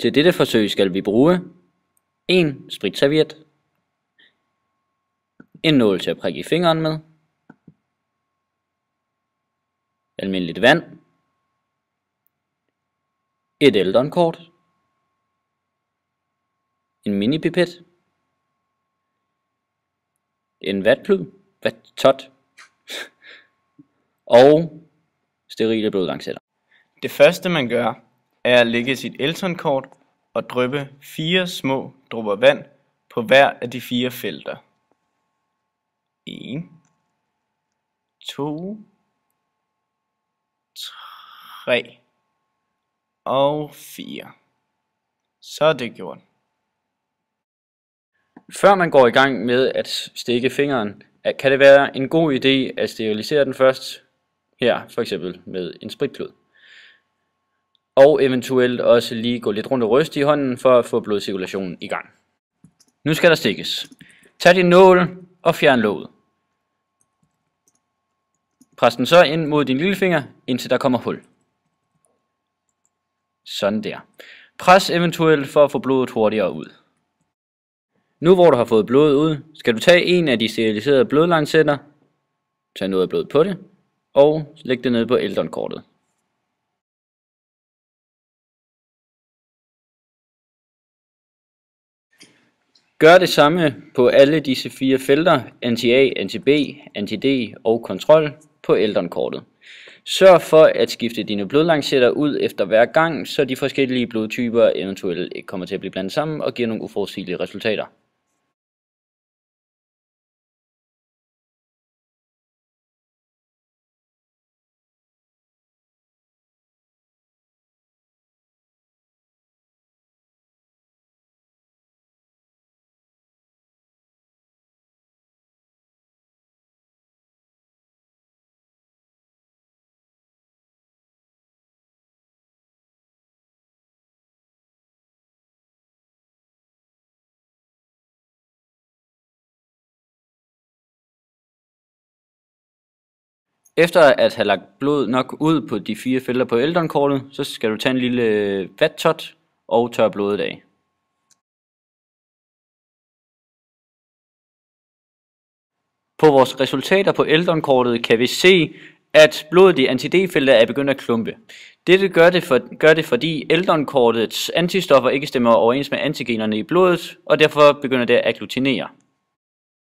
Til dette forsøg skal vi bruge en spritserviet, en nål til at prikke i fingeren med, almindeligt vand, et Eldon-kort, en minipipet, en vattot og sterile blodlancetter. Det første man gør, er at lægge sit Eldon-kort og dryppe 4 små dråber vand på hver af de 4 felter. 1, 2, 3 og 4. Så er det gjort. Før man går i gang med at stikke fingeren, kan det være en god idé at sterilisere den først, her for eksempel med en spritklud. Og eventuelt også lige gå lidt rundt og ryste i hånden for at få blodcirkulationen i gang. Nu skal der stikkes. Tag din nål og fjern låget. Pres den så ind mod din lillefinger, indtil der kommer hul. Sådan der. Pres eventuelt for at få blodet hurtigere ud. Nu hvor du har fået blodet ud, skal du tage en af de steriliserede blodlancetter, tag noget af blodet på det, og læg det ned på Eldon-kortet. Gør det samme på alle disse 4 felter, anti-A, anti-B, anti-D og kontrol på Eldon-kortet. Sørg for at skifte dine blodlancetter ud efter hver gang, så de forskellige blodtyper eventuelt ikke kommer til at blive blandet sammen og giver nogle uforudsigelige resultater. Efter at have lagt blod nok ud på de 4 felter på Eldon-kortet, så skal du tage en lille vattot og tørre blodet af. På vores resultater på Eldon-kortet kan vi se, at blodet i anti-D-feltet er begyndt at klumpe. Dette gør det fordi Eldon-kortets antistoffer ikke stemmer overens med antigenerne i blodet, og derfor begynder det at agglutinere.